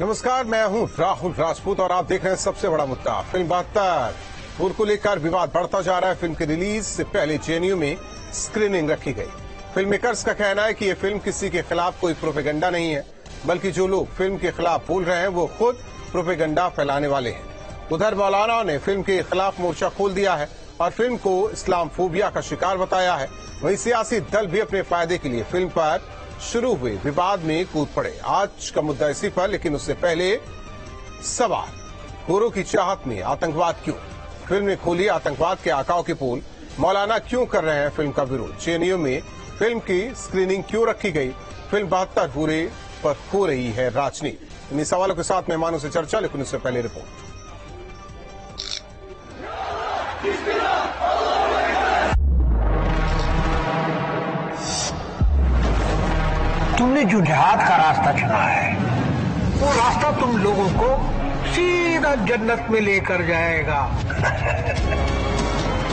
नमस्कार, मैं हूं राहुल राजपूत और आप देख रहे हैं सबसे बड़ा मुद्दा। फिल्म 72 पूल को लेकर विवाद बढ़ता जा रहा है। फिल्म की रिलीज से पहले जेएनयू में स्क्रीनिंग रखी गई। फिल्म मेकर्स का कहना है कि यह फिल्म किसी के खिलाफ कोई प्रोपेगेंडा नहीं है, बल्कि जो लोग फिल्म के खिलाफ बोल रहे हैं वो खुद प्रोपेगेंडा फैलाने वाले हैं। उधर मौलाना ने फिल्म के खिलाफ मोर्चा खोल दिया है और फिल्म को इस्लामफोबिया का शिकार बताया है। वहीं सियासी दल भी अपने फायदे के लिए फिल्म पर शुरू हुए विवाद में कूद पड़े। आज का मुद्दा इसी पर, लेकिन उससे पहले सवाल, गोरों की चाहत में आतंकवाद क्यों? फिल्म ने खोली आतंकवाद के आकाओं की पोल। मौलाना क्यों कर रहे हैं फिल्म का विरोध? जेएनयू में फिल्म की स्क्रीनिंग क्यों रखी गई? फिल्म 72 पूरे पर हो रही है राजनीति। इन सवालों के साथ मेहमानों से चर्चा, लेकिन उससे पहले रिपोर्ट। तुमने जो जिहाद का रास्ता चुना है वो रास्ता तुम लोगों को सीधा जन्नत में लेकर जाएगा।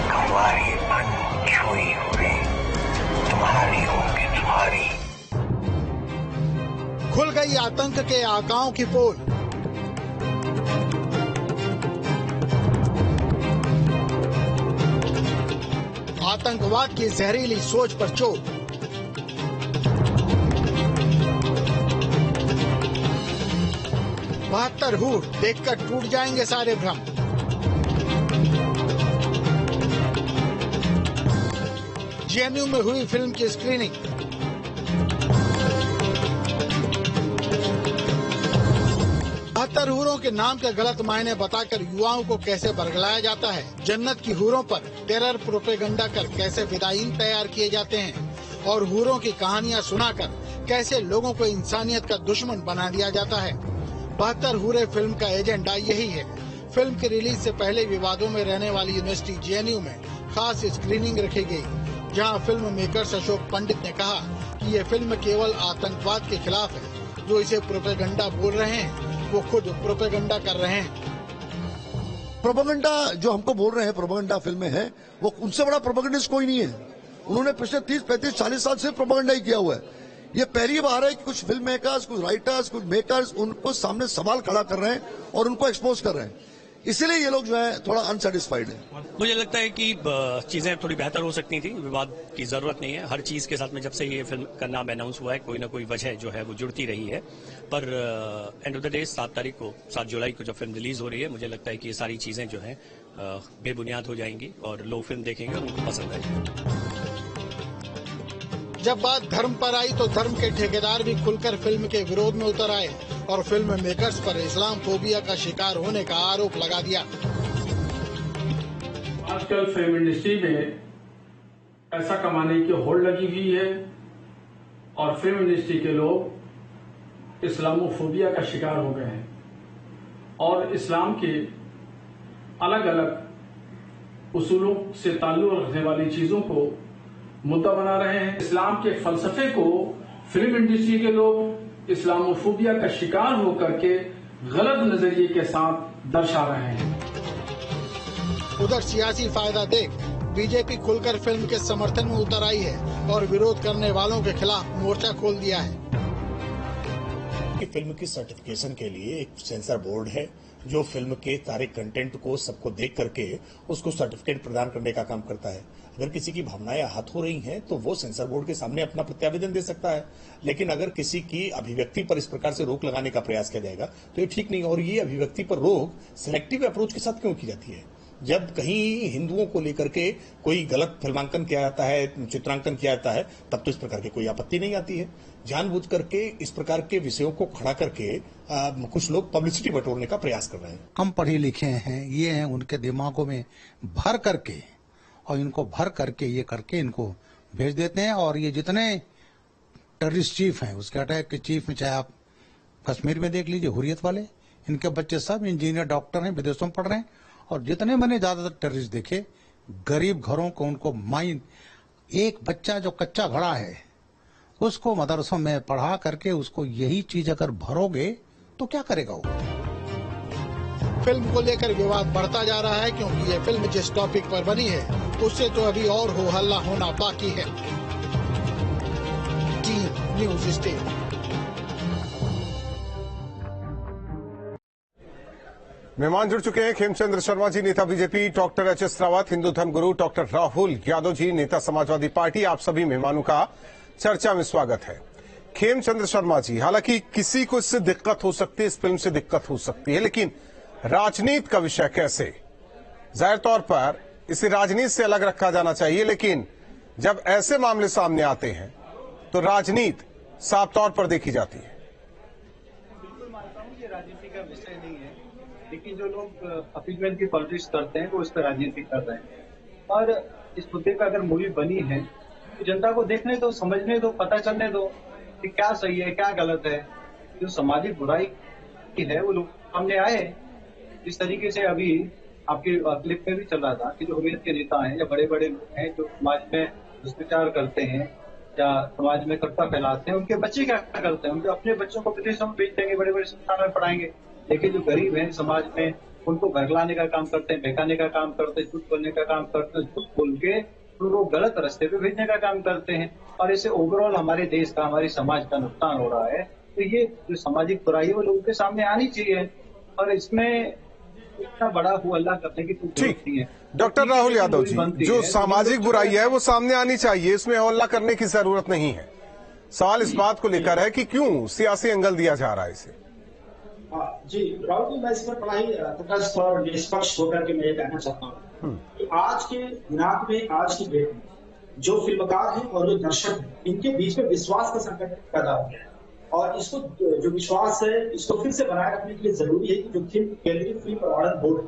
हमारी अनछुई हुई तुम्हारी होगी तुम्हारी। खुल गई आतंक के आकाओं की पोल। आतंकवाद की जहरीली सोच पर चोट। बहत्तर हूर देखकर टूट जाएंगे सारे भ्रम। जेएनयू में हुई फिल्म की स्क्रीनिंग। बहत्तर हूरों के नाम के गलत मायने बताकर युवाओं को कैसे बरगलाया जाता है। जन्नत की हूरों पर टेरर प्रोपेगेंडा कर कैसे फिदायीन तैयार किए जाते हैं और हूरों की कहानियां सुनाकर कैसे लोगों को इंसानियत का दुश्मन बना दिया जाता है। 72 हूरे फिल्म का एजेंडा यही है। फिल्म की रिलीज से पहले विवादों में रहने वाली यूनिवर्सिटी जेएनयू में खास स्क्रीनिंग रखी गई, जहां फिल्म मेकर्स अशोक पंडित ने कहा कि ये फिल्म केवल आतंकवाद के खिलाफ है। जो इसे प्रोपेगेंडा बोल रहे हैं वो खुद प्रोपेगेंडा कर रहे हैं। प्रोपेगेंडा जो हमको बोल रहे हैं प्रोपेगेंडा फिल्में हैं, वो उनसे बड़ा प्रोपेगेंडिस्ट कोई नहीं है। उन्होंने पिछले 30, 35, 40 साल से प्रोपेगेंडा ही किया हुआ है। ये पहली बार है कि कुछ फिल्म मेकर्स, कुछ राइटर्स, कुछ मेकर्स उनको सामने सवाल खड़ा कर रहे हैं और उनको एक्सपोज कर रहे हैं। इसीलिए ये लोग जो है थोड़ा अनसेटिस्फाइड है। मुझे लगता है कि चीजें थोड़ी बेहतर हो सकती थी। विवाद की जरूरत नहीं है। हर चीज के साथ में जब से ये फिल्म का नाम अनाउंस हुआ है, कोई ना कोई वजह जो है वो जुड़ती रही है। पर एंड ऑफ द डे 7 तारीख को, 7 जुलाई को जब फिल्म रिलीज हो रही है, मुझे लगता है कि ये सारी चीजें जो है बेबुनियाद हो जाएंगी और लोग फिल्म देखेंगे और उनको पसंद आएगी। जब बात धर्म पर आई तो धर्म के ठेकेदार भी खुलकर फिल्म के विरोध में उतर आए और फिल्म मेकर्स पर इस्लामफोबिया का शिकार होने का आरोप लगा दिया। आजकल फिल्म इंडस्ट्री में पैसा कमाने की होड़ लगी हुई है और फिल्म इंडस्ट्री के लोग इस्लामोफोबिया का शिकार हो गए हैं और इस्लाम के अलग अलग उसूलों से ताल्लुक रखने वाली चीजों को मुद्दा बना रहे हैं। इस्लाम के फलसफे को फिल्म इंडस्ट्री के लोग इस्लामोफोबिया का शिकार होकर के गलत नजरिए के साथ दर्शा रहे हैं। उधर सियासी फायदा देख बीजेपी खुलकर फिल्म के समर्थन में उतर आई है और विरोध करने वालों के खिलाफ मोर्चा खोल दिया है। फिल्म की सर्टिफिकेशन के लिए एक सेंसर बोर्ड है जो फिल्म के सारे कंटेंट को सबको देख करके उसको सर्टिफिकेट प्रदान करने का काम करता है। अगर किसी की भावनाएं आहत हो रही हैं तो वो सेंसर बोर्ड के सामने अपना प्रत्यावेदन दे सकता है, लेकिन अगर किसी की अभिव्यक्ति पर इस प्रकार से रोक लगाने का प्रयास किया जाएगा तो ये ठीक नहीं। और ये अभिव्यक्ति पर रोक सिलेक्टिव अप्रोच के साथ क्यों की जाती है? जब कहीं हिंदुओं को लेकर के कोई गलत फिल्मांकन किया जाता है, चित्रांकन किया जाता है, तब तो इस प्रकार की कोई आपत्ति नहीं आती है। जानबूझ करके इस प्रकार के विषयों को खड़ा करके कुछ लोग पब्लिसिटी बटोरने का प्रयास कर रहे हैं। कम पढ़े लिखे हैं, ये हैं, उनके दिमागों में भर करके और इनको भर करके ये करके इनको भेज देते हैं। और ये जितने टेररिस्ट चीफ हैं, उसके अटैक के चीफ में, चाहे आप कश्मीर में देख लीजिए हुर्रियत वाले, इनके बच्चे सब इंजीनियर, डॉक्टर हैं, विदेशों में पढ़ रहे हैं। और जितने मैंने ज्यादातर टेररिस्ट देखे, गरीब घरों को उनको माइंड, एक बच्चा जो कच्चा घड़ा है उसको मदरसों में पढ़ा करके उसको यही चीज अगर भरोगे तो क्या करेगा वो? फिल्म को लेकर विवाद बढ़ता जा रहा है क्योंकि ये फिल्म जिस टॉपिक पर बनी है उससे तो अभी और हो हल्ला होना बाकी है। Team news state. मेहमान जुड़ चुके हैं। खेमचंद्र शर्मा जी, नेता BJP, doctor HS. Rawat, Hindu धर्म गुरु डॉक्टर राहुल यादव जी, नेता समाजवादी पार्टी। आप सभी मेहमानों का चर्चा में स्वागत है। खेमचंद्र शर्मा जी, हालांकि किसी को इससे दिक्कत हो सकती है, इस फिल्म से दिक्कत हो सकती है, लेकिन राजनीति का विषय कैसे? जाहिर तौर पर इसे राजनीति से अलग रखा जाना चाहिए, लेकिन जब ऐसे मामले सामने आते हैं तो राजनीति साफ तौर पर देखी जाती है। बिल्कुल मानता हूँ ये राजनीति का विषय नहीं है, लेकिन जो लोग अपीलमेंट की पॉलिटिक्स करते हैं वो इस पर राजनीति कर रहे हैं। और इस मुद्दे पर अगर मूवी बनी है तो जनता को देखने दो, समझने दो, पता चलने दो कि क्या सही है क्या गलत है। जो सामाजिक बुराई की है वो लोग सामने आए। जिस तरीके से अभी आपके क्लिप में भी चल रहा था कि जो हुर्रियत के नेता हैं या बड़े बड़े लोग हैं जो समाज में भ्रष्टाचार करते हैं या समाज में कट्टा फैलाते हैं, उनके बच्चे क्या करते हैं? उनके अपने बच्चों को विदेशों में भेज देंगे, बड़े बड़े संस्थान में पढ़ाएंगे। लेकिन जो गरीब हैं समाज में, उनको भरलाने का काम करते हैं, बहकाने का काम करते हैं, झूठ बोलने का काम करते हैं, झूठ बोल के उनको गलत रास्ते पे भेजने का काम करते हैं। और इससे ओवरऑल हमारे देश का, हमारे समाज का नुकसान हो रहा है। तो ये जो सामाजिक बुराई है वो लोगों के सामने आनी चाहिए और इसमें इतना बड़ा हो अल्लाह करने की जरूरत नहीं है। डॉक्टर राहुल यादव जी, जो सामाजिक बुराई है वो सामने आनी चाहिए, इसमें हल्ला करने की जरूरत नहीं है। सवाल इस बात को लेकर है कि क्यों सियासी एंगल दिया जा रहा है इसे। जी राहुल जी, मैं इसमें बड़ा ही तटस्थ और निष्पक्ष होकर के मैं ये कहना चाहता हूँ कि आज के दिनांक में, आज की डेट में जो फिल्मकार हैं और जो दर्शक हैं, इनके बीच में विश्वास का संकट पैदा हो गया है। और इसको जो विश्वास है इसको फिर से बनाए रखने के लिए जरूरी है कि जो केंद्रीय फिल्म प्रमाणन board,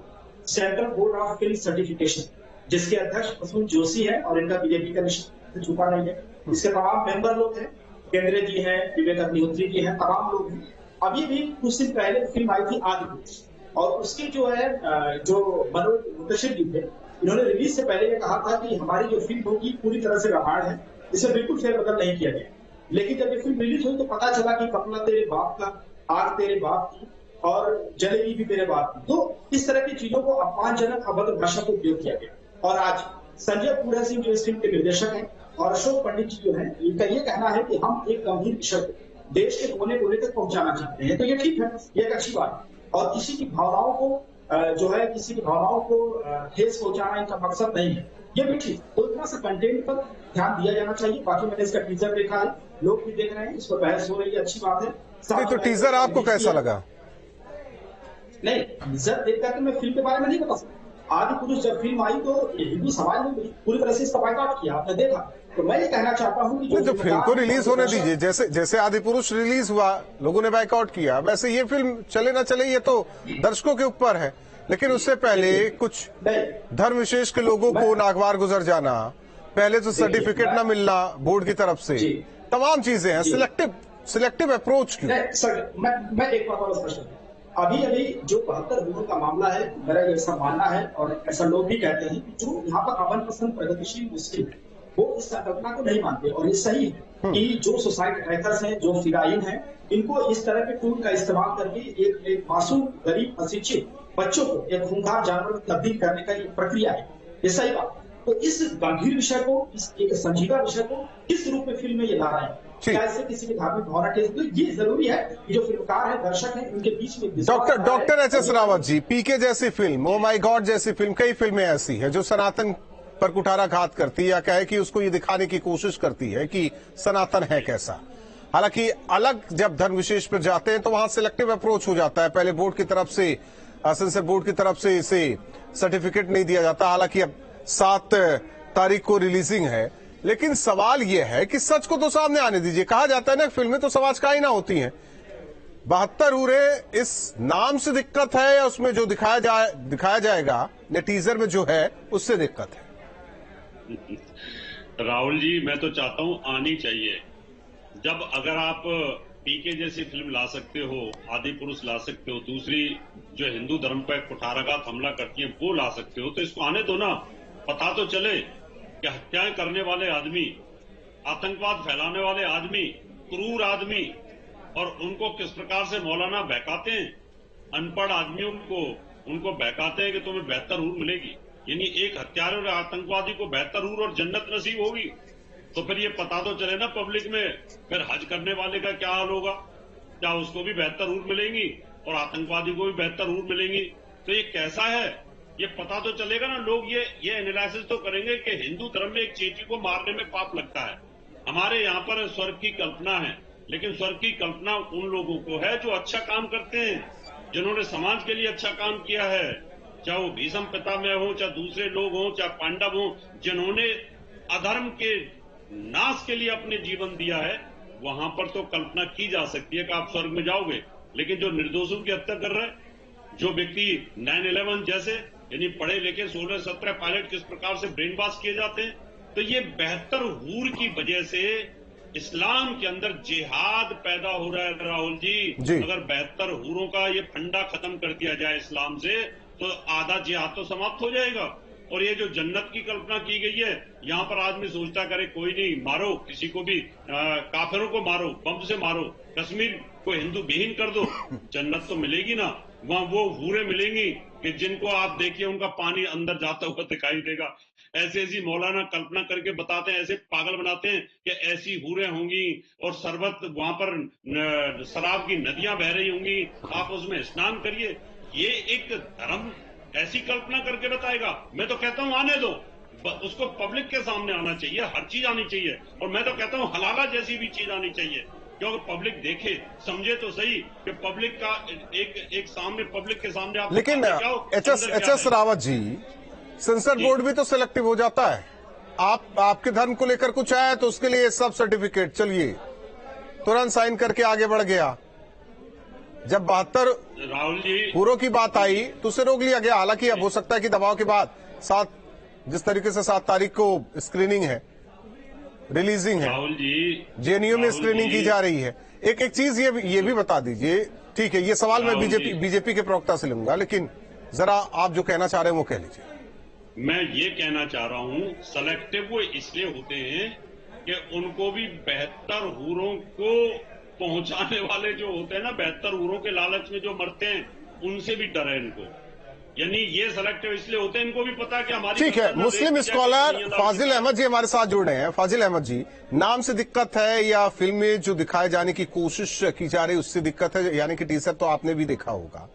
central board of film certification, जिसके अध्यक्ष प्रसून जोशी है और इनका बीजेपी का निश्चित छुपा नहीं है, इसके तमाम मेंबर लोग हैं, केंद्रे जी हैं, विवेक अग्निहोत्री जी हैं, तमाम लोग हैं। अभी भी कुछ दिन पहले फिल्म आई थी आदिपुरुष, और उसकी जो है जो मनोज मुंतशिर जी थे, इन्होंने रिलीज से पहले ये कहा था कि हमारी जो फिल्म होगी पूरी तरह से रामायण है, इसे बिल्कुल फेरबदल नहीं किया गया। लेकिन जब ये फिल्म रिलीज हुई तो पता चला कि कपड़ा तेरे बाप का, आग तेरे बाप की और जलेबी भी तेरे बाप की। तो इस तरह की चीजों को अपमानजनक अभद्र भाषा को उपयोग किया गया। और आज संजय पूरा सिंह जो इस फिल्म के निर्देशक हैं और अशोक पंडित जी जो है, इनका ये कहना है कि हम एक गंभीर विषय को देश के कोने कोने तक पहुंचाना चाहते हैं। तो ये ठीक है, ये एक अच्छी बात है। और किसी की भावनाओं को जो है, किसी की भावनाओं को ठेस पहुंचाना इनका मकसद नहीं है, ये भी ठीक। तो इतना सा कंटेंट पर ध्यान दिया जाना चाहिए। बाकी मैंने इसका टीजर देखा है, लोग भी देख रहे हैं, इस पर बहस हो रही है, अच्छी बात है। तो टीजर आपको कैसा लगा? नहीं, टीजर देख करके मैं फिल्म के बारे में नहीं बता सकता। आदिपुरुष जब फिल्म आई तो हिंदू समाज ने पूरी तरह से इसका बायकॉट किया, आपने देखा। तो मैं ये कहना चाहता हूँ कि जो फिल्म को रिलीज होने दीजिए, जैसे आदिपुरुष रिलीज हुआ, लोगों ने बायकॉट किया, वैसे ये फिल्म चले ना चले ये तो दर्शकों के ऊपर है। लेकिन उससे पहले कुछ धर्म विशेष के लोगों को नागवार गुजर जाना, पहले तो सर्टिफिकेट न मिलना बोर्ड की तरफ से, तमाम चीजें हैं। सिलेक्टिव अप्रोच क्यों? मैं एक बात और स्पष्ट करूं, अभी जो 72 गुणों का मामला है, मेरा ऐसा मानना है और ऐसा लोग भी कहते हैं कि जो यहाँ पर अमन पसंद प्रगतिशील मुस्लिम है वो इस संकल्पना को नहीं मानते। और ये सही है कि जो सुसाइड अटैकर्स हैं, जो फिदायीन हैं, इनको इस तरह के टूल का इस्तेमाल करके एक मासूम, गरीब, अशिक्षित बच्चों को एक खूंखार जानवर में तब्दील करने का एक प्रक्रिया है। ये सही बात। तो इस गंभीर विषय को, इस एक संजीदा विषय को किस रूप में फिल्म में ये ला रहे हैं, क्या इससे किसी की धार्मिक भावना ठेस? तो ये जरूरी है कि जो फिल्मकार है, दर्शक है, उनके बीच में डॉक्टर एच.एस. रावत जी, पीके जैसी फिल्म, ओ माय गॉड जैसी फिल्म, कई फिल्में ऐसी है जो सनातन पर कुठाराघात करती है या कहे कि उसको ये दिखाने की कोशिश करती है कि सनातन है कैसा। हालांकि अलग जब धर्म विशेष पर जाते हैं तो वहां सिलेक्टिव अप्रोच हो जाता है। पहले बोर्ड की तरफ से, सेंसर बोर्ड की तरफ से इसे सर्टिफिकेट नहीं दिया जाता। हालांकि अब 7 तारीख को रिलीजिंग है, लेकिन सवाल यह है कि सच को तो सामने आने दीजिए। कहा जाता है ना, फिल्में तो समाज का आईना होती हैं। 72 उरे इस नाम से दिक्कत है या उसमें जो दिखाया जाएगा या टीजर में जो है उससे दिक्कत है? राहुल जी, मैं तो चाहता हूं आनी चाहिए। जब अगर आप पीके जैसी फिल्म ला सकते हो, आदिपुरुष ला सकते हो, दूसरी जो हिंदू धर्म पर कुठाराघात हमला करती है वो ला सकते हो, तो इसको आने दो ना। पता तो चले कि हत्याएं करने वाले आदमी, आतंकवाद फैलाने वाले आदमी, क्रूर आदमी, और उनको किस प्रकार से मौलाना बहकाते हैं, अनपढ़ आदमियों को उनको बहकाते हैं कि तुम्हें बेहतर हूर मिलेगी। यानी एक हत्यारे और आतंकवादी को बेहतर हूर और जन्नत नसीब होगी। तो फिर ये पता तो चले ना पब्लिक में, फिर हज करने वाले का क्या हाल होगा? क्या उसको भी बेहतर हूर मिलेंगी और आतंकवादी को भी बेहतर हूर मिलेंगी? तो ये कैसा है ये पता तो चलेगा ना। लोग ये एनालिसिस तो करेंगे कि हिंदू धर्म में एक चींटी को मारने में पाप लगता है। हमारे यहाँ पर स्वर्ग की कल्पना है, लेकिन स्वर्ग की कल्पना उन लोगों को है जो अच्छा काम करते हैं, जिन्होंने समाज के लिए अच्छा काम किया है, चाहे वो भीष्म पितामह हो, चाहे दूसरे लोग हो, चाहे पांडव हो, जिन्होंने अधर्म के नाश के लिए अपने जीवन दिया है। वहां पर तो कल्पना की जा सकती है कि आप स्वर्ग में जाओगे, लेकिन जो निर्दोषों की हत्या कर रहे हैं, जो व्यक्ति 9/11 जैसे यानी पढ़े लिखे 16-17 पायलट किस प्रकार से ब्रेन वॉश किए जाते हैं, तो ये बेहतर हूर की वजह से इस्लाम के अंदर जिहाद पैदा हो रहा है। राहुल जी अगर बेहतर हूरों का ये फंडा खत्म कर दिया जाए इस्लाम से, तो आधा जिहाद तो समाप्त हो जाएगा। और ये जो जन्नत की कल्पना की गई है, यहाँ पर आदमी सोचता करे कोई नहीं, मारो किसी को भी, काफिरों को मारो, बम से मारो, कश्मीर को हिंदू विहीन कर दो, जन्नत तो मिलेगी ना। वहां वो हूरें मिलेंगी कि जिनको आप देखिए उनका पानी अंदर जाता हुआ दिखाई देगा। ऐसी मौलाना कल्पना करके बताते हैं, ऐसे पागल बनाते हैं कि ऐसी हूरें होंगी और शरबत वहां पर शराब की नदियां बह रही होंगी, आप उसमें स्नान करिए। ये एक धर्म ऐसी कल्पना करके बताएगा। मैं तो कहता हूं आने दो, उसको पब्लिक के सामने आना चाहिए, हर चीज आनी चाहिए। और मैं तो कहता हूं हलाला जैसी भी चीज आनी चाहिए, क्योंकि पब्लिक देखे समझे तो सही कि पब्लिक का एक सामने पब्लिक के सामने आप। लेकिन HS. Rawat ji, sensor board भी तो सिलेक्टिव हो जाता है। आपके धर्म को लेकर कुछ आया तो उसके लिए सब सर्टिफिकेट चलिए तुरंत साइन करके आगे बढ़ गया। जब 72 राहुल जी हूरों की बात आई तो उसे रोक लिया गया। हालांकि अब हो सकता है कि दबाव के बाद जिस तरीके से 7 तारीख को स्क्रीनिंग है, रिलीजिंग है, राहुल जी जेएनयू में स्क्रीनिंग की जा रही है। एक चीज ये भी बता दीजिए, ठीक है ये सवाल मैं बीजेपी के प्रवक्ता से लूंगा, लेकिन जरा आप जो कहना चाह रहे हैं वो कह लीजिए। मैं ये कहना चाह रहा हूं सेलेक्टिव वो इसलिए होते हैं कि उनको भी बेहतर हूरों को पहुंचाने वाले जो होते हैं ना, बेहतर हूरों के लालच में जो मरते हैं, उनसे भी डर है इनको। यानी ये सेलेक्टिव इसलिए होते हैं, इनको भी पता है कि हमारी। ठीक है, मुस्लिम स्कॉलर फाजिल अहमद जी हमारे साथ जुड़ रहे हैं। फाजिल अहमद जी, नाम से दिक्कत है या फिल्म में जो दिखाए जाने की कोशिश की जा रही उससे दिक्कत है? यानी कि टीजर तो आपने भी देखा होगा,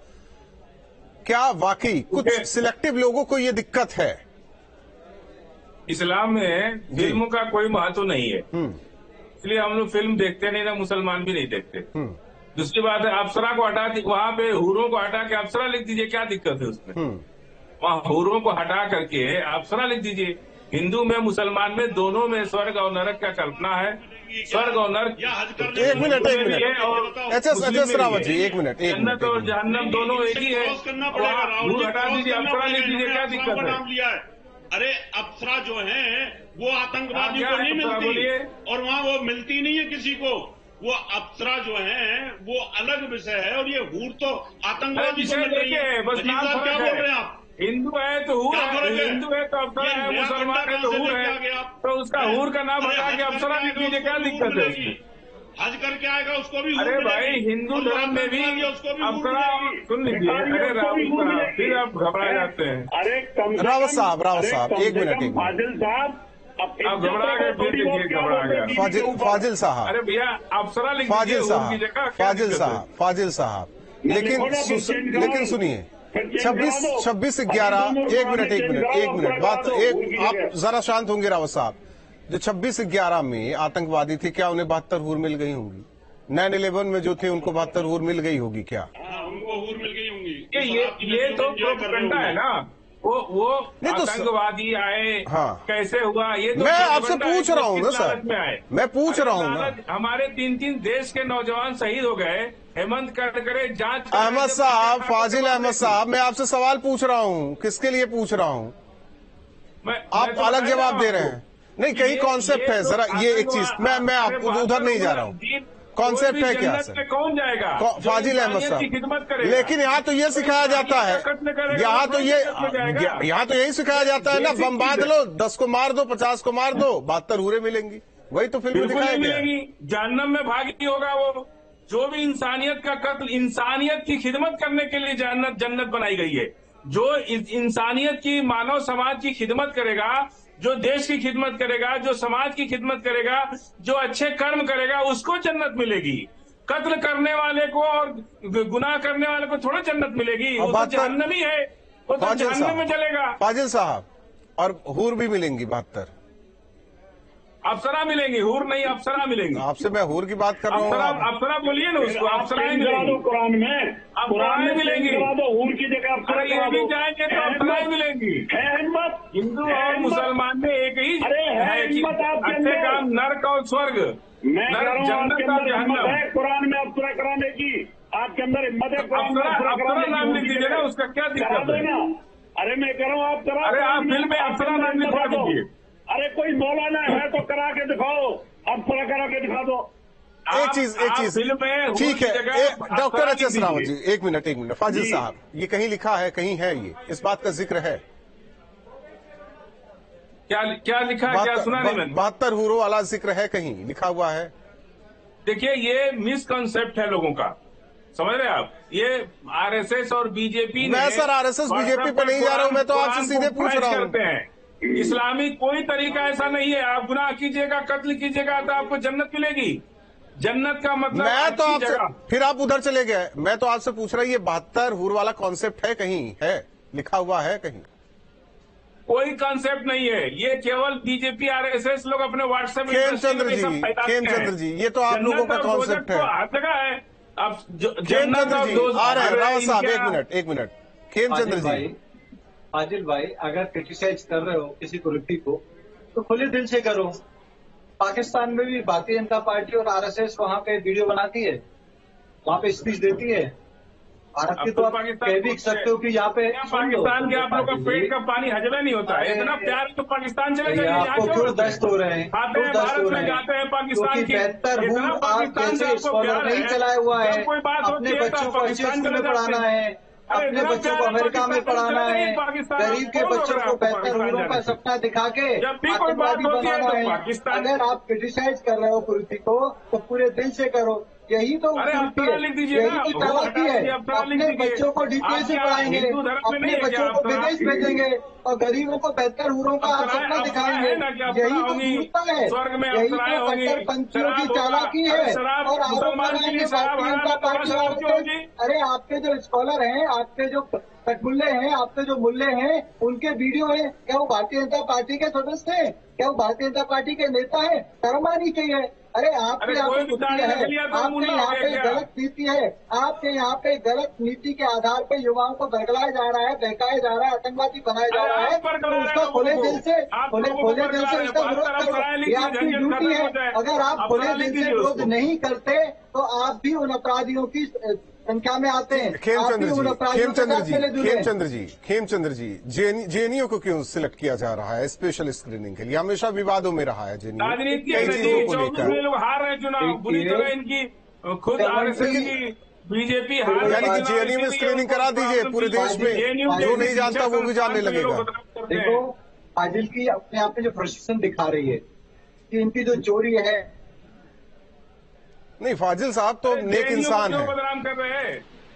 क्या वाकई कुछ सिलेक्टिव लोगों को ये दिक्कत है? इस्लाम में फिल्मों का कोई महत्व नहीं है, इसलिए हम लोग फिल्म देखते नहीं, ना मुसलमान भी नहीं देखते। दूसरी बात है, अप्सरा को हटा दी, वहां पे हूरों को हटा के अप्सरा लिख दीजिए, क्या दिक्कत है उसमें? वहां हूरों को हटा करके अप्सरा लिख दीजिए। हिंदू में मुसलमान में दोनों में स्वर्ग और नरक का कल्पना है। स्वर्ग और नरक एक मिनट एच.एस. रावत जी, एक मिनट जन्नत और जहन्नम दोनों एक ही है। हूर हटा दीजिए, अप्सरा लिख दीजिए, क्या दिक्कत है? अरे अप्सरा जो है वो आतंकवादी को नहीं मिलती, और वहाँ वो मिलती नहीं है किसी को। वो अप्सरा जो है वो अलग विषय है, और ये हूर तो आतंकवादी को मिल रही है। बस नाम क्या बोल रहे हैं आप? हिंदू है तो हूर है, हिंदू है तो अप्सरा है, मुसलमान है तो हूर है, तो उसका हूर का नाम हटा के अप्सरा लिख दीजिए, क्या दिक्कत है उसमें? हज करके आएगा उसको भी। अरे भाई, हिंदू धर्म में भी अप्सरा, सुन लीजिए। अरे राहुल, फिर आप घबरा जाते हैं। अरे रावत साहब एक मिनट फाजिल साहब, आप घबरा गए, फिर देखिए घबरा गया। फाजिल साहब, अरे भैया अप्सरा लिख दीजिए फाजिल साहब, लेकिन सुनिए 26/11 एक मिनट बात आप जरा शांत होंगे रावत साहब। जो 26/11 में आतंकवादी थे, क्या उन्हें 72 हूर मिल गई होंगी? 9/11 में जो थे उनको 72 हूर मिल गई होगी क्या? उनको हूर मिल गई होंगी। ये तो प्रोपेगेंडा है ना, वो आतंकवादी आए, हाँ। कैसे हुआ ये तो मैं आपसे पूछ रहा हूँ ना सर, मैं पूछ रहा हूँ ना। हमारे 3 देश के नौजवान शहीद हो गए, हेमंत करकरे जांच। अहमद साहब, फाजिल अहमद साहब, मैं आपसे सवाल पूछ रहा हूँ, किसके लिए पूछ रहा हूँ? आप तो अलग जवाब दे रहे हैं। नहीं, कहीं कॉन्सेप्ट है, जरा ये एक चीज, मैं आपको उधर नहीं जा रहा हूँ। कॉन्सेप्ट है क्या सर? कौन जाएगा? फाजिल अहमद साहब, लेकिन यहाँ तो ये सिखाया जाता है, यहाँ तो यही सिखाया जाता है ना, बम बांध लो, 10 को मार दो, 50 को मार दो, 72 हूरें मिलेंगी। वही तो फिल्म में दिखाया गया। जहन्नम में भागी होगा वो, जो भी इंसानियत का कत्ल, इंसानियत की खिदमत करने के लिए जन्नत बनाई गई है। जो इंसानियत की, मानव समाज की खिदमत करेगा, जो देश की खिदमत करेगा, जो समाज की खिदमत करेगा, जो अच्छे कर्म करेगा, उसको जन्नत मिलेगी। कत्ल करने वाले को और गुनाह करने वाले को थोड़ा जन्नत मिलेगी, वो तो जहन्नमी है, वो तो जहन्नम में चलेगा। फाजिल साहब, और हूर भी मिलेंगी 72, अप्सरा मिलेंगी, हूर नहीं अप्सरा मिलेंगी। आपसे मैं हूर की बात कर रहा हूँ। अप्सरा बोलिए ना उसको, अप्सराएं मिलेंगी कुरान में, अप्सराएं मिलेंगी, हूर की जगह अप्सरा ये भी जाएंगे तो अप्सराएं मिलेंगी। हिंदू और मुसलमान में एक ही है कि अच्छे काम नर्क और स्वर्ग, जन्नत और जहन्नम। कुरान में अप्सरा कराने की आपके अंदर हिम्मत है? अप्सरा नाम लिख दीजिए ना, उसका क्या दिक्कत है? अरे मैं कह रहा हूँ आप करा, अरे आप फिल्म में अप्सरा नाम लिखवा दीजिए। अरे कोई मौलाना है तो करा के दिखाओ, अप्सरा करा के दिखा दो। एक चीज ठीक है, doctor H S Rawat ji, एक मिनट फाजिल साहब, ये कहीं लिखा है, कहीं है, ये इस बात का जिक्र है? क्या लिखा है, क्या सुना नहीं मैंने? 72 हूरों वाला जिक्र है, कहीं लिखा हुआ है? देखिए, ये मिसकॉन्सेप्ट है लोगों का, समझ रहे हैं आप? ये आरएसएस और बीजेपी, मैं सर आरएसएस बीजेपी पे नहीं जा रहा हूं, मैं तो आपसे सीधे पूछ रहा हूं। इस्लामी कोई तरीका ऐसा नहीं है, आप गुनाह कीजिएगा, कत्ल कीजिएगा तो आपको जन्नत मिलेगी। जन्नत का मतलब मैं तो आपसे, फिर आप उधर चले गए, मैं तो आपसे पूछ रहा हूं, ये 72 हूर वाला कॉन्सेप्ट है, कहीं है, लिखा हुआ है कहीं? कोई कॉन्सेप्ट नहीं है, ये केवल बीजेपी आरएसएस लोग अपने व्हाट्सएप में खेमचंद्र जी, ये तो आप लोगों का कॉन्सेप्ट है। हर जगह है। अब खेमचंद्र जी आ रहे हैं, रावत साहब एक मिनट, खेमचंद्र जी। आदिल भाई, अगर क्रिटिसाइज कर रहे हो किसी कुरीति को तो खुले दिल से करो। पाकिस्तान में भी भारतीय जनता पार्टी और आरएसएस वहाँ पे वीडियो बनाती है, वहाँ पे स्पीच देती है। भारत की तो आप कह भी सकते हो कि यहाँ पे पाकिस्तान के आप लोग का पेट का पानी हजम नहीं होता है, इतना प्यार तो पाकिस्तान चले जाइए। आपको क्यों दस्त हो रहे हैं? आते हैं भारत में, जाते हैं पाकिस्तान की, 72 पाकिस्तान से स्कॉलर नहीं चलाया हुआ है। अपने बच्चों को अच्छे स्कूल में पढ़ाना है, अपने बच्चों को अमेरिका में पढ़ाना है, गरीब के बच्चों को 72 हूरों का सपना दिखा के आतंकवादी बनाना है। अगर आप क्रिटिसाइज कर रहे हो कुरीति को तो पूरे दिल से करो, यही तो कुरीति है, यही तो चालाकी है। अपने बच्चों को डीपीएस से पढ़ाएंगे, अपने बच्चों को विदेश भेजेंगे और गरीबों को 72 हूरों का आप सपना दिखाएंगे, यही तो मूर्खता है, यही तो कट्टरपंथियों की चालाकी है। और आरोप लगाएंगे भारतीय जनता पार्टी वाले। अरे आपके जो स्कॉलर हैं, आपके जो कटमुल्ले हैं, आपके जो मुल्ले हैं, उनके वीडियो है, क्या वो भारतीय जनता पार्टी के सदस्य हैं? क्या वो भारतीय जनता पार्टी के नेता है? शर्म आनी चाहिए। अरे आपके यहाँ पे बुद्धि है, आपके यहाँ पे गलत नीति है, आपके यहाँ पे गलत नीति के आधार पे युवाओं को बरगलाया जा रहा है, बहकाया जा रहा है, आतंकवादी बनाया जा रहा है, तो उसका खुले दिल से उसका विरोध करो, ये आपकी ड्यूटी है। अगर आप खुले दिल से विरोध नहीं करते तो आप भी उन अपराधियों की संख्या में आते हैं। खेमचंद्र जी, जेएनयू को क्यों सिलेक्ट किया जा रहा है स्पेशल स्क्रीनिंग के लिए? हमेशा विवादों में रहा है जेएनयू, कई चीजों को लेकर। लोग हार रहे चुनाव, बुरी तरह इनकी खुद आरएसएस की बीजेपी हार, यानी कि जेएनयू में स्क्रीनिंग करा दीजिए पूरे देश में, जो नहीं जानता वो भी जानने लगेगा। देखो आदिल की अपने आप में जो फ्रस्ट्रेशन दिखा रही है कि इनकी जो चोरी है, नहीं फाजिल साहब तो नेक इंसान है,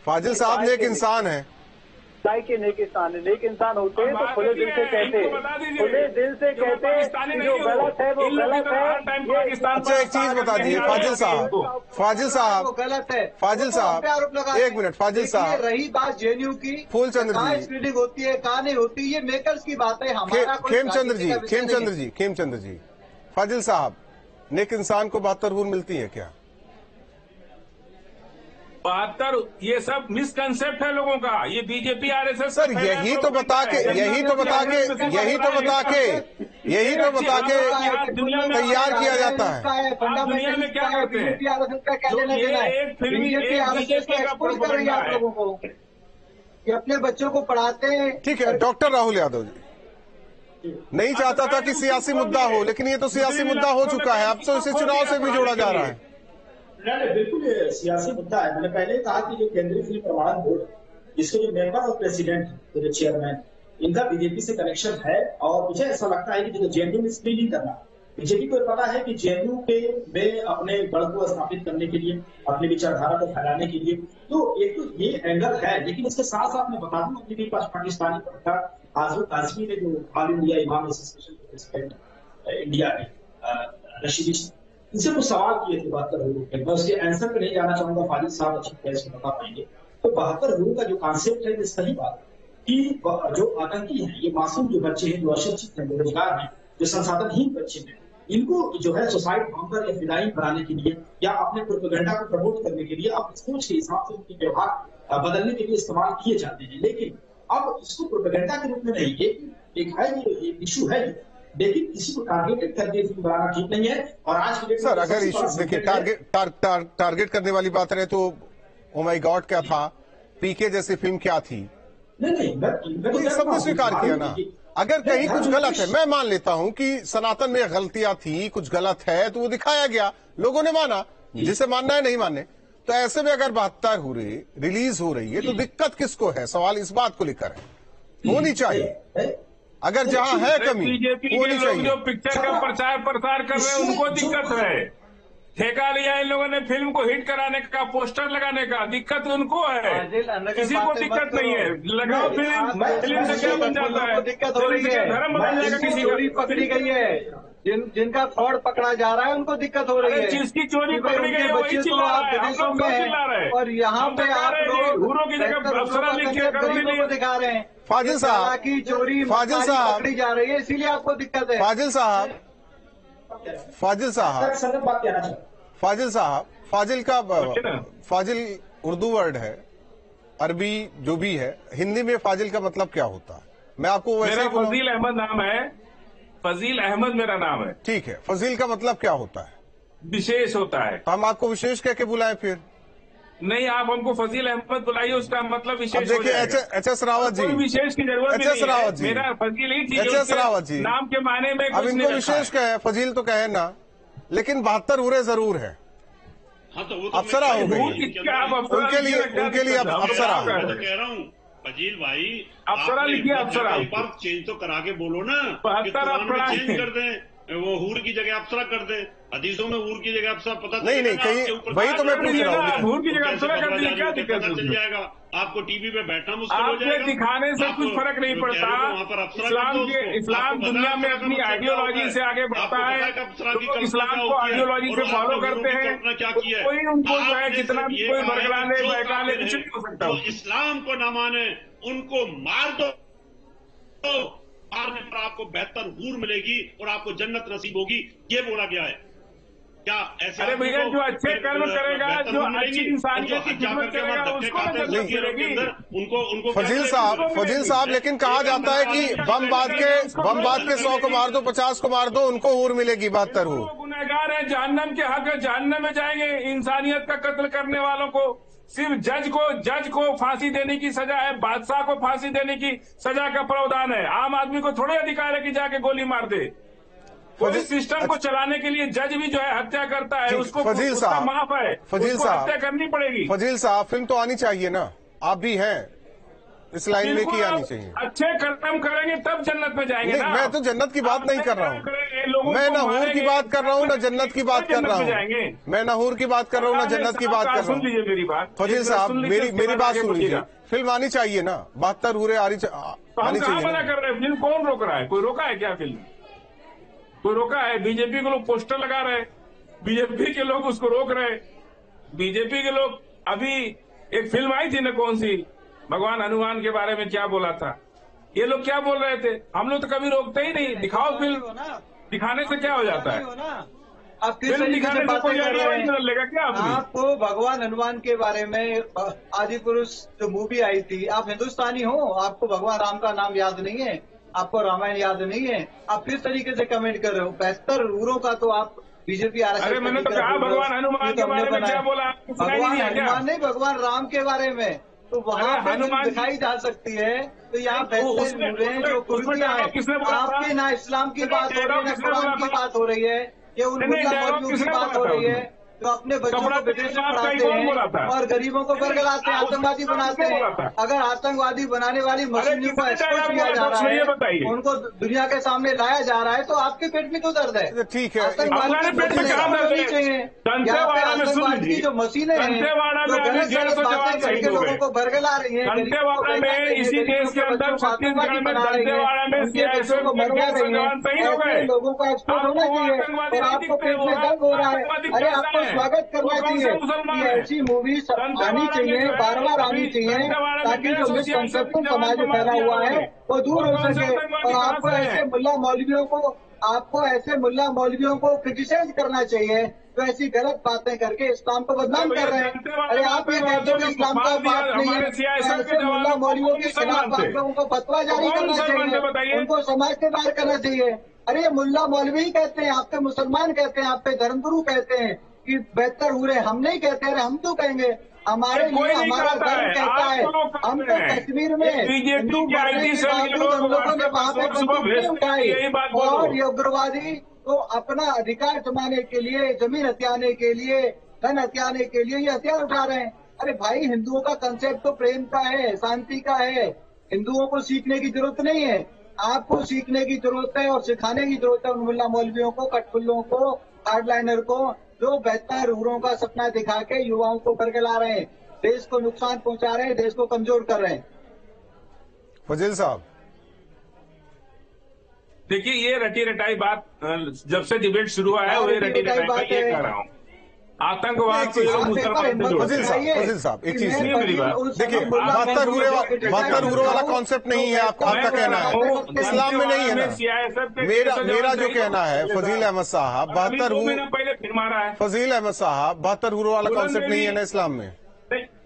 फाजिल साहब नेक इंसान है। के नेक इंसान है, नेक इंसान होते हैं तो खुले दिल से कहते, खुले दिल से कहते जो गलत है वो गलत है। अच्छा एक चीज बता दीजिए फाजिल साहब गलत है, फाजिल साहब एक मिनट, फाजिल साहब रही बात जेएनयू की, फूलचंद्र जी स्क्रीनिंग होती है कहाँ नहीं होती, ये मेकर्स की बात है, हमारा खेमचंद्र जी फाजिल साहब, नेक इंसान को 72 हूर मिलती है क्या? 72 ये सब मिसकंसेप्ट है लोगों का, ये बीजेपी आरएसएस सर यही तो बता के तैयार किया जाता है। दुनिया में क्या करते हैं? ये एक फिल्मी बीजेपी का प्रोपेगेंडा है, ये अपने बच्चों को पढ़ाते हैं। ठीक है, डॉक्टर राहुल यादव जी नहीं चाहता था कि सियासी मुद्दा हो, लेकिन ये तो सियासी मुद्दा हो चुका है, अब तो इसे चुनाव से भी जोड़ा जा रहा है। नहीं बिल्कुल ये सियासी मुद्दा है। मैंने पहले कहा कि जो केंद्रीय फिल्म प्रमाणन बोर्ड, इसके जो मेंबर और प्रेसिडेंट, जो चेयरमैन, इनका बीजेपी से कनेक्शन है। और मुझे ऐसा लगता है कि जो जेएनयू में स्क्रीनिंग करना, बीजेपी को पता है कि जेएनयू के में अपने गढ़ को स्थापित करने के लिए, अपनी विचारधारा को फैलाने के लिए, तो एक तो ये एंगल है। लेकिन इसके साथ साथ मैं बता दूं अपने पास पाकिस्तानी पत्रकार आजम काजमी ने, जो ऑल इंडिया इमाम एसोसिएशन के प्रेसिडेंट इंडिया है, रशीदी, इनसे कुछ सवाल किए थे 72 हूरों पे। मैं उसके आंसर पे नहीं जाना चाहूंगा, फाजिल साहब अच्छी तरह से बता पाएंगे। तो 72 हूरों का जो कॉन्सेप्ट है, ये सही बात है कि जो आतंकी हैं, ये मासूम जो बच्चे हैं, जो अशिक्षित हैं, बेरोजगार हैं, जो संसाधनहीन बच्चे हैं, इनको जो है सुसाइड बॉम्बर या फिदायीन बनाने के लिए या अपने प्रोपेगेंडा को प्रमोट करने के लिए अब सोच के हिसाब से उनके व्यवहार बदलने के लिए इस्तेमाल किए जाते हैं। लेकिन अब इसको प्रोपेगेंडा के रूप में नहीं, एक है, ये इशू है, लेकिन किसी को टारगेटेड करके फिल्म बनाना ठीक नहीं है। और आज की डेट में सर अगर इशू देखिए टारगेट करने वाली बात रहे तो ओ माय गॉड क्या था, पीके जैसी फिल्म क्या थी, नहीं सबने स्वीकार किया ना। अगर कहीं कुछ गलत है, मैं मान लेता हूं कि सनातन में गलतियां थी, कुछ गलत है तो वो दिखाया गया, लोगों ने माना, जिसे मानना है नहीं माने। तो ऐसे में अगर 72 हूरे रिलीज हो रही है तो दिक्कत किसको है? सवाल इस बात को लेकर है। होनी चाहिए, अगर जहां है कमी होनी चाहिए। जो पिक्चर का प्रचार प्रसार कर रहे हैं उनको दिक्कत है। ठेका लिया इन लोगों ने फिल्म को हिट कराने का, पोस्टर लगाने का, दिक्कत उनको है, किसी को दिक्कत नहीं है। लगाओ फिल्म से क्या बन जाता है? दिक्कत हो रही है, धर्म बदल जाएगा किसी चोरी पकड़ी गई है, जिनका फ्रॉड पकड़ा जा रहा है उनको दिक्कत हो रही है। जिसकी चोरी पकड़ी गई है वही चिल्ला रहा है, विदेशों में है और यहाँ पे आप लोग हूरों की जगह अफसरा लिख के गरीबों को दिखा रहे हैं। फाजिल साहब की चोरी फाजिल साहब पकड़ी जा रही है, इसीलिए आपको दिक्कत है। फाजिल साहब फाजिल उर्दू वर्ड है, अरबी जो भी है, हिंदी में फाजिल का मतलब क्या होता है? मैं आपको वैसे फजील अहमद नाम है, फजील अहमद मेरा नाम है। ठीक है, फजील का मतलब क्या होता है? विशेष होता है। तो हम आपको विशेष कह के बुलाएं फिर? नहीं, आप हमको फजील अहमद बुलाइए, उसका मतलब विशेष। देखिए एच.एस. रावत जी, विशेष की जरूरत नहीं है। रावत जी, मेरा फजील ही एच.एस. रावत जी नाम के माने में अब इनको विशेष कहे, फजील तो कहे ना, लेकिन 72 हूरे जरूर है। हाँ तो वो अप्सरा हो गई उनके लिए अब अप्सरा। मैं तो कह रहा हूँ फजील भाई, अप्सरा लिखिए, अप्सरा एक बार चेंज तो करा के बोलो ना, 72 चेंज कर दें, वो हूर की जगह अप्सरा कर दे। हदीसों में हूर की जगह अप्सरा पता नहीं कहीं वही तो मैं पूछ रहा हूँ, हूर की जगह अप्सरा कर दी, क्या दिक्कत चल जाएगा? आपको टीवी पे बैठना मुश्किल हो जाएगा। दिखाने से कुछ फर्क नहीं पड़ता। इस्लाम दुनिया में अपनी आइडियोलॉजी से आगे बढ़ता है, तो इस्लाम को आइडियोलॉजी से फॉलो करते हैं। कोई उनको जो है कितना भी कोई बरगला ले बहका ले, कुछ नहीं हो सकता। इस्लाम को न माने उनको मार दो, मारने पर आपको 72 हूर मिलेगी और आपको जन्नत नसीब होगी, ये बोला गया है। क्या ऐसे? अरे भैया, जो अच्छे कर्म करेगा, जो अच्छी इंसानियत की खिदमत करेगा, उसको जन्नत मिलेगी। उनको फजील साहब, लेकिन कहा जाता है कि बम बात के 100 को मार दो, 50 को मार दो, उनको हूर मिलेगी 72 हूर। गुनहगार है, जहन्नम के हक है, जहन्नम में जाएंगे। इंसानियत का कत्ल करने वालों को सिर्फ जज को फांसी देने की सजा है, बादशाह को फांसी देने की सजा का प्रावधान है। आम आदमी को थोड़े अधिकार है कि जाके गोली मार दे। कोई सिस्टम को चलाने के लिए जज भी जो है हत्या करता है, उसको फजील साहब माफ है, उसको हत्या करनी पड़ेगी। फजील साहब, फिल्म तो आनी चाहिए ना, आप भी हैं इस लाइन में, की आनी चाहिए। अच्छे कर्म करेंगे तब जन्नत में जाएंगे ना। मैं तो जन्नत की बात नहीं कर रहा हूँ, मैं ना हूर की बात कर रहा हूँ, ना जन्नत की बात कर रहा हूँ। मैं ना हूर की बात कर रहा हूँ, ना जन्नत की बात कर रहा हूँ। सुन लीजिए मेरी बात, फजील साहब, मेरी बात सुन लीजिए। फिल्म आनी चाहिए ना, 72 हूरे आनी चाहिए। मना कर रहे हैं, फिल्म कौन रोक रहा है? कोई रोका है क्या? फिल्म कोई रोका है? बीजेपी के लोग पोस्टर लगा रहे, बीजेपी के लोग उसको रोक रहे। बीजेपी के लोग, अभी एक फिल्म आई थी ना, कौन सी, भगवान हनुमान के बारे में क्या बोला था, ये लोग क्या बोल रहे थे? हम लोग तो कभी रोकते ही नहीं। दिखाओ फिल्म, दिखाने से क्या हो जाता है? आप किस तरीके से बातें कर रहे हैं? लेगा क्या आपको भगवान हनुमान के बारे में आदिपुरुष जो मूवी आई थी, आप हिंदुस्तानी हो, आपको भगवान राम का नाम याद नहीं है, आपको रामायण याद नहीं है, आप किस तरीके से कमेंट कर रहे हो? 72 हूरों का तो आप बीजेपी अरे मैंने तो कहा भगवान हनुमान के बारे में क्या बोला? भगवान हनुमान नहीं, भगवान राम के बारे में। तो वहाँ हनुमान दिखाई जा सकती है। तो यहाँ फैसले हो रहे हैं जो कुर्सियां हैं, आपकी ना इस्लाम की बात हो रही है, ना कुरान की बात हो रही है, ये उन मौलवियों की बात हो रही है। जो अपने बच्चों को विदेश में पढ़ाते हैं और गरीबों को बरगलाते हैं, आतंकवादी बनाते हैं। अगर आतंकवादी बनाने वाली मशीनों को एक्सपोर्ट किया जा रहा है, उनको दुनिया के सामने लाया जा रहा है, तो आपके पेट में क्यों दर्द है? ठीक है, आतंकवादी चाहिए। आतंकवादी की जो मशीनें हैं जो गलत गलत बातें करके लोगों को बरगला रही है, इसी देश के अंदर छत्तीसगढ़ में दंतेवाड़ा में सीआईएसएफ को मरवा रही है, लोगों को एक्सपोर्ट होना चाहिए और आपको पेट में दर्द हो रहा है। अरे आपको स्वागत करना चाहिए कि ऐसी मूवी आनी चाहिए, बार बार आनी चाहिए, ताकि जो मिसकंसेप्शन समाज में फैला हुआ है वो दूर हो सके। और आपको ऐसे मुल्ला मौलवियों को क्रिटिसाइज करना चाहिए तो ऐसी गलत बातें करके इस्लाम को बदनाम कर रहे हैं। अरे आप ये कहते हो कि इस्लाम का बात नहीं है, ऐसे मुल्ला मौलवियों के खिलाफ आप लोगों को फतवा जारी करना चाहिए, उनको समाज से बाहर करना चाहिए। अरे ये मुल्ला मौलवी कहते हैं, आप पे मुसलमान कहते हैं, आप पे धर्मगुरु कहते हैं कि बेहतर हो रहे, हम नहीं कहते। अरे हम तो कहेंगे, हमारे लिए हमारा धर्म कहता है। हम तो कश्मीर में हिंदू मरने के बावजूद हम लोगों ने वहाँ पे बंदूकें उठाई और ये उग्रवादी तो अपना अधिकार जमाने के लिए, जमीन हथियाने के लिए, धन हथियाने के लिए ये हथियार उठा रहे हैं। अरे भाई, हिंदुओं का कंसेप्ट तो प्रेम का है, शांति का है। हिंदुओं को सीखने की जरूरत नहीं है, आपको सीखने की जरूरत है और सिखाने की जरूरत है उन मुल्ला मौलवियों को, कटफुल्लों को, हार्डलाइनर को, जो बेहतर हूरों का सपना दिखा के युवाओं को बरगला रहे हैं, देश को नुकसान पहुंचा रहे हैं, देश को कमजोर कर रहे हैं। फजील साहब, देखिए, ये रटी रटाई बात जब से डिबेट शुरू हुआ है वही रटी रटाई बात ये कह रहा हूँ। आतंकवाद को फजील साहब एक चीज देखिए, 72 हुरों वाला कॉन्सेप्ट नहीं है आपका कहना है, इस्लाम में नहीं है ना। मेरा जो कहना है फजील अहमद साहब, 72 हुरों वाला कॉन्सेप्ट नहीं है ना इस्लाम में,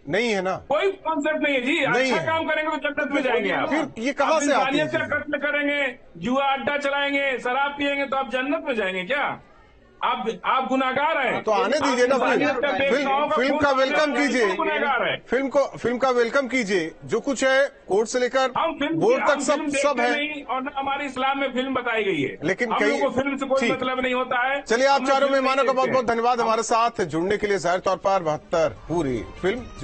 नहीं है ना, कोई कॉन्सेप्ट नहीं है जी। अच्छा काम करेंगे तो जन्नत में जाएंगे आप। फिर ये कहाँ से आती है? कत्ल करेंगे, जुआ अड्डा चलाएंगे, शराब पिएंगे तो आप जन्नत में जाएंगे क्या? आप गुनाहगार हैं तो आने दीजिए ना, फिल्म का वेलकम कीजिए, फिल्म का वेलकम कीजिए। जो कुछ है कोर्ट से लेकर बोर्ड तक सब है, और न हमारे इस्लाम में फिल्म बताई गई है, लेकिन कई को फिल्म से कोई मतलब नहीं होता है। चलिए, आप चारों मेहमानों का बहुत बहुत धन्यवाद हमारे साथ जुड़ने के लिए। जाहिर तौर पर 72 पूरी फिल्म